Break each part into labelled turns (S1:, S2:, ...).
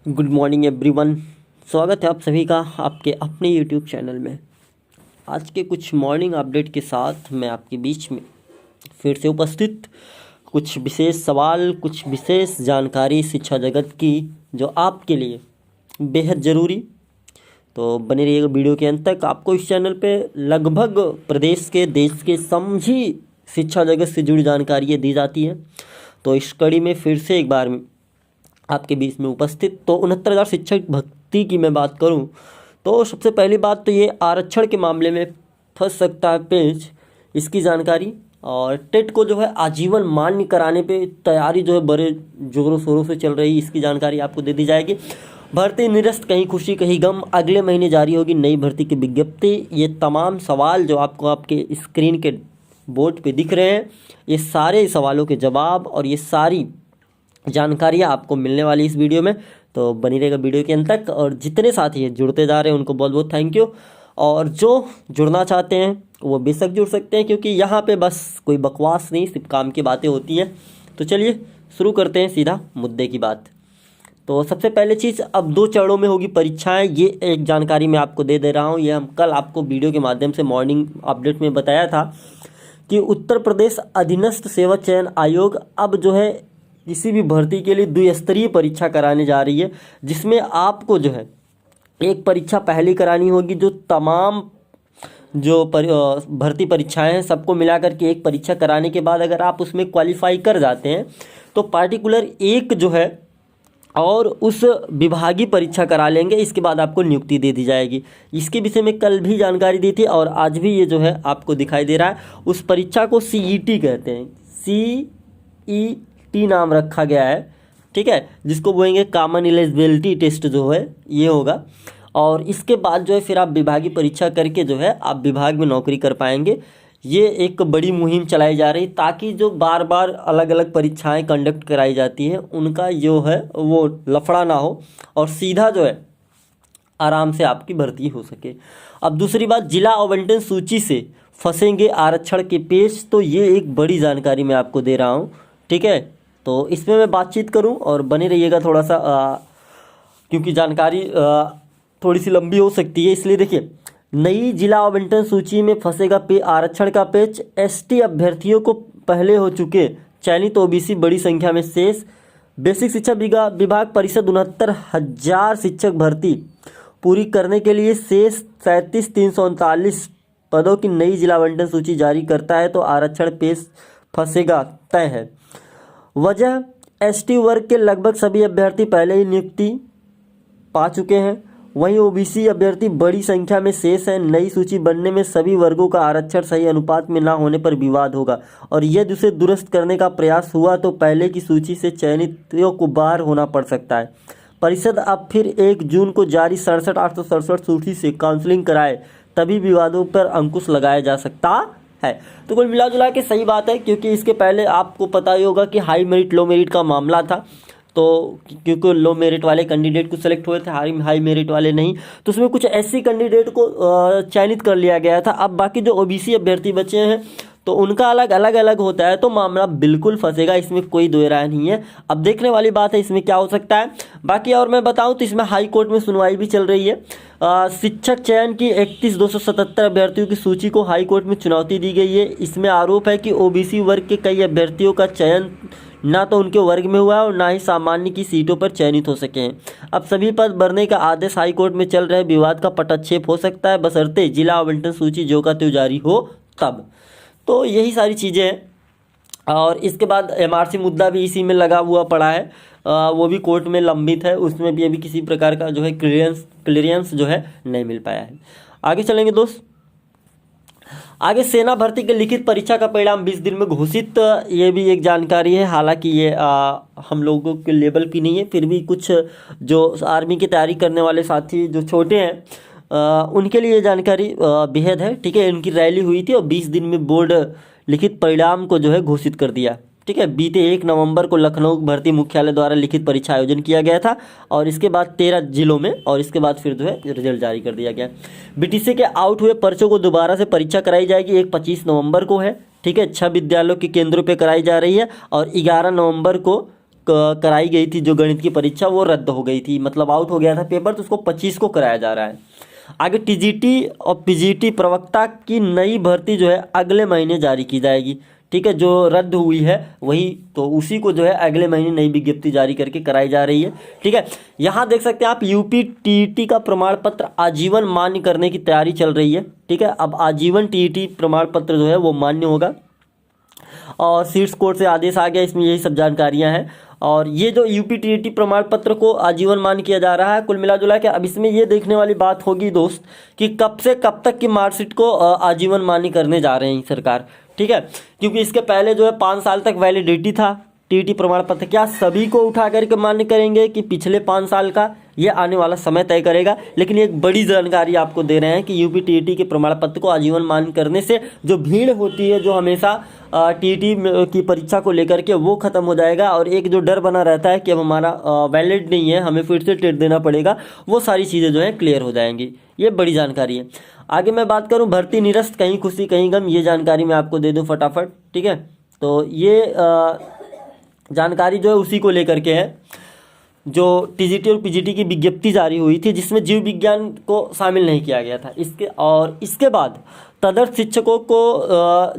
S1: Good morning everyone. स्वागत है आप सभी का आपके अपने यूट्यूब चैनल में। आज के कुछ मॉर्निंग अपडेट के साथ मैं आपके बीच में फिर से उपस्थित, कुछ विशेष सवाल, कुछ विशेष जानकारी शिक्षा जगत की जो आपके लिए बेहद ज़रूरी। तो बने रहिएगा वीडियो के अंत तक। आपको इस चैनल पे लगभग प्रदेश के, देश के समझी शिक्षा जगत से जुड़ी जानकारियाँ दी जाती हैं। तो इस कड़ी में फिर से एक बार आपके बीच में उपस्थित। तो 69,000 शिक्षक भर्ती की मैं बात करूं तो सबसे पहली बात तो ये आरक्षण के मामले में फंस सकता है पेज, इसकी जानकारी। और टेट को जो है आजीवन मान्य कराने पे तैयारी जो है बड़े जोरों शोरों से चल रही है, इसकी जानकारी आपको दे दी जाएगी। भर्ती निरस्त, कहीं खुशी कहीं गम, अगले महीने जारी होगी नई भर्ती की विज्ञप्ति। ये तमाम सवाल जो आपको आपके स्क्रीन के बोर्ड पे दिख रहे हैं, ये सारे सवालों के जवाब और ये सारी जानकारियाँ आपको मिलने वाली इस वीडियो में। तो बनी रहेगा वीडियो के अंत तक। और जितने साथी जुड़ते जा रहे हैं उनको बहुत बहुत थैंक यू। और जो जुड़ना चाहते हैं वो बेशक जुड़ सकते हैं, क्योंकि यहाँ पे बस कोई बकवास नहीं, सिर्फ काम की बातें होती हैं। तो चलिए शुरू करते हैं सीधा मुद्दे की बात। तो सबसे पहले चीज़, अब 2 चरणों में होगी परीक्षाएं, ये एक जानकारी मैं आपको दे रहा हूँ। ये हम कल आपको वीडियो के माध्यम से मॉर्निंग अपडेट में बताया था कि उत्तर प्रदेश अधीनस्थ सेवा चयन आयोग अब जो है किसी भी भर्ती के लिए द्विस्तरीय परीक्षा कराने जा रही है, जिसमें आपको जो है एक परीक्षा पहले करानी होगी। जो तमाम जो भर्ती परीक्षाएं हैं सबको मिलाकर के एक परीक्षा कराने के बाद अगर आप उसमें क्वालिफाई कर जाते हैं तो पार्टिकुलर एक जो है और उस विभागीय परीक्षा करा लेंगे। इसके बाद आपको नियुक्ति दे दी जाएगी। इसके विषय में कल भी जानकारी दी थी और आज भी ये जो है आपको दिखाई दे रहा है। उस परीक्षा को CET कहते हैं, CET नाम रखा गया है, ठीक है, जिसको बोलेंगे कॉमन एलिजिबिलिटी टेस्ट जो है ये होगा। और इसके बाद जो है फिर आप विभागीय परीक्षा करके जो है आप विभाग में नौकरी कर पाएंगे। ये एक बड़ी मुहिम चलाई जा रही ताकि जो बार बार अलग अलग परीक्षाएं कंडक्ट कराई जाती हैं उनका जो है वो लफड़ा ना हो और सीधा जो है आराम से आपकी भर्ती हो सके। अब दूसरी बात, जिला आवंटन सूची से फंसेंगे आरक्षण के पेज। तो ये एक बड़ी जानकारी मैं आपको दे रहा हूँ, ठीक है। तो इसमें मैं बातचीत करूँ और बने रहिएगा थोड़ा सा, क्योंकि जानकारी थोड़ी सी लंबी हो सकती है, इसलिए देखिए। नई जिला आवंटन सूची में फंसेगा आरक्षण का पेच। ST अभ्यर्थियों को पहले हो चुके चयनित OBC बड़ी संख्या में शेष। बेसिक शिक्षा विभाग परिषद 69,000 शिक्षक भर्ती पूरी करने के लिए शेष 37,339 पदों की नई जिला आवंटन सूची जारी करता है तो आरक्षण पेच फंसेगा तय है। वजह, ST वर्ग के लगभग सभी अभ्यर्थी पहले ही नियुक्ति पा चुके हैं, वहीं OBC अभ्यर्थी बड़ी संख्या में शेष हैं। नई सूची बनने में सभी वर्गों का आरक्षण सही अनुपात में ना होने पर विवाद होगा और यदि उसे दुरुस्त करने का प्रयास हुआ तो पहले की सूची से चयनितों को बाहर होना पड़ सकता है। परिषद अब फिर 1 जून को जारी 67,867 सूची से काउंसलिंग कराए तभी विवादों पर अंकुश लगाया जा सकता है। तो कुल मिला जुला के सही बात है, क्योंकि इसके पहले आपको पता ही होगा कि हाई मेरिट लो मेरिट का मामला था। तो क्योंकि लो मेरिट वाले कैंडिडेट को सिलेक्ट हुए थे, हाई मेरिट वाले नहीं, तो उसमें कुछ ऐसी कैंडिडेट को चयनित कर लिया गया था। अब बाकी जो OBC अभ्यर्थी बचे हैं तो उनका अलग होता है, तो मामला बिल्कुल फंसेगा, इसमें कोई दो राय नहीं है। अब देखने वाली बात है इसमें क्या हो सकता है। बाकी और मैं बताऊं तो इसमें हाई कोर्ट में सुनवाई भी चल रही है। शिक्षक चयन की 31,277 अभ्यर्थियों की सूची को हाई कोर्ट में चुनौती दी गई है। इसमें आरोप है कि OBC वर्ग के कई अभ्यर्थियों का चयन ना तो उनके वर्ग में हुआ और ना ही सामान्य की सीटों पर चयनित हो सके हैं। अब सभी पद भरने का आदेश हाई कोर्ट में चल रहे विवाद का पटाक्षेप हो सकता है, बशर्ते जिला आवंटन सूची जो का त्यों जारी हो तब। तो यही सारी चीज़ें हैं। और इसके बाद MRC मुद्दा भी इसी में लगा हुआ पड़ा है, वो भी कोर्ट में लंबित है, उसमें भी अभी किसी प्रकार का जो है क्लियरेंस जो है नहीं मिल पाया है। आगे चलेंगे दोस्त। आगे, सेना भर्ती के लिखित परीक्षा का परिणाम 20 दिन में घोषित, ये भी एक जानकारी है। हालांकि ये हम लोगों के लेवल की नहीं है, फिर भी कुछ जो आर्मी की तैयारी करने वाले साथी जो छोटे हैं उनके लिए ये जानकारी बेहद है, ठीक है। इनकी रैली हुई थी और 20 दिन में बोर्ड लिखित परिणाम को जो है घोषित कर दिया, ठीक है। बीते 1 नवंबर को लखनऊ भर्ती मुख्यालय द्वारा लिखित परीक्षा आयोजन किया गया था और इसके बाद 13 जिलों में, और इसके बाद फिर जो है रिजल्ट जारी कर दिया गया। BTC के आउट हुए पर्चों को दोबारा से परीक्षा कराई जाएगी। एक 25 नवंबर को है, ठीक है। 6 विद्यालयों के केंद्रों पर कराई जा रही है और 11 नवंबर को कराई गई थी जो गणित की परीक्षा वो रद्द हो गई थी, मतलब आउट हो गया था पेपर, तो उसको 25 को कराया जा रहा है। आगे टीजीटी और पीजीटी प्रवक्ता की नई भर्ती जो है अगले महीने जारी की जाएगी। ठीक है, जो रद्द हुई है वही, तो उसी को जो है अगले महीने नई विज्ञप्ति जारी करके कराई जा रही है। ठीक है, यहाँ देख सकते हैं आप यूपी टीईटी का प्रमाण पत्र आजीवन मान्य करने की तैयारी चल रही है। ठीक है, अब आजीवन टीईटी प्रमाण पत्र जो है वो मान्य होगा और सीट्स कोर्ट से आदेश आ गया, इसमें यही सब जानकारियां हैं। और ये जो यूपी टीईटी प्रमाण पत्र को आजीवन मान्य किया जा रहा है, कुल मिला जुला के अब इसमें ये देखने वाली बात होगी दोस्त कि कब से कब तक की मार्कशीट को आजीवन मान्य करने जा रहे हैं सरकार। ठीक है, क्योंकि इसके पहले जो है 5 साल तक वैलिडिटी था टीईटी प्रमाण पत्र, क्या सभी को उठा करके मान्य करेंगे कि पिछले 5 साल का, ये आने वाला समय तय करेगा। लेकिन एक बड़ी जानकारी आपको दे रहे हैं कि यूपी टीईटी के प्रमाण पत्र को आजीवन मान्य करने से जो भीड़ होती है, जो हमेशा टीईटी की परीक्षा को लेकर के, वो खत्म हो जाएगा और एक जो डर बना रहता है कि अब हमारा वैलिड नहीं है, हमें फिर से टेट देना पड़ेगा, वो सारी चीज़ें जो है क्लियर हो जाएंगी। ये बड़ी जानकारी है। आगे मैं बात करूं भर्ती निरस्त, कहीं खुशी कहीं गम, ये जानकारी मैं आपको दे दूं फटाफट। ठीक है, तो ये जानकारी जो है उसी को लेकर के है जो टीजीटी और पीजीटी की विज्ञप्ति जारी हुई थी, जिसमें जीव विज्ञान को शामिल नहीं किया गया था। इसके बाद तदर्थ शिक्षकों को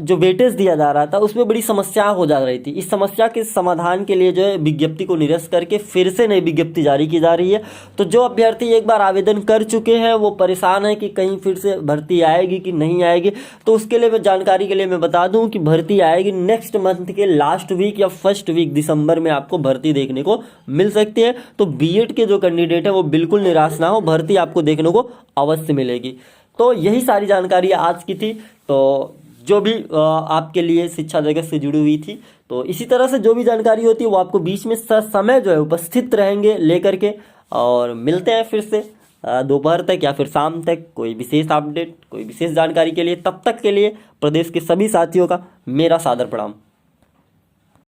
S1: जो वेटेज दिया जा रहा था उसमें बड़ी समस्या हो जा रही थी। इस समस्या के समाधान के लिए जो है विज्ञप्ति को निरस्त करके फिर से नई विज्ञप्ति जारी की जा रही है। तो जो अभ्यर्थी एक बार आवेदन कर चुके हैं वो परेशान है कि कहीं फिर से भर्ती आएगी कि नहीं आएगी, तो उसके लिए मैं जानकारी के लिए मैं बता दूं कि भर्ती आएगी नेक्स्ट मंथ के लास्ट वीक या फर्स्ट वीक दिसंबर में आपको भर्ती देखने को मिल सकती है। तो बीएड के जो कैंडिडेट है वो बिल्कुल निराश ना हो, भर्ती आपको देखने को अवश्य मिलेगी। तो यही सारी जानकारी आज की थी, तो जो भी आपके लिए शिक्षा जगत से जुड़ी हुई थी। तो इसी तरह से जो भी जानकारी होती है वो आपको बीच में समय जो है उपस्थित रहेंगे लेकर के, और मिलते हैं फिर से दोपहर तक या फिर शाम तक कोई विशेष अपडेट, कोई विशेष जानकारी के लिए। तब तक के लिए प्रदेश के सभी साथियों का मेरा सादर प्रणाम।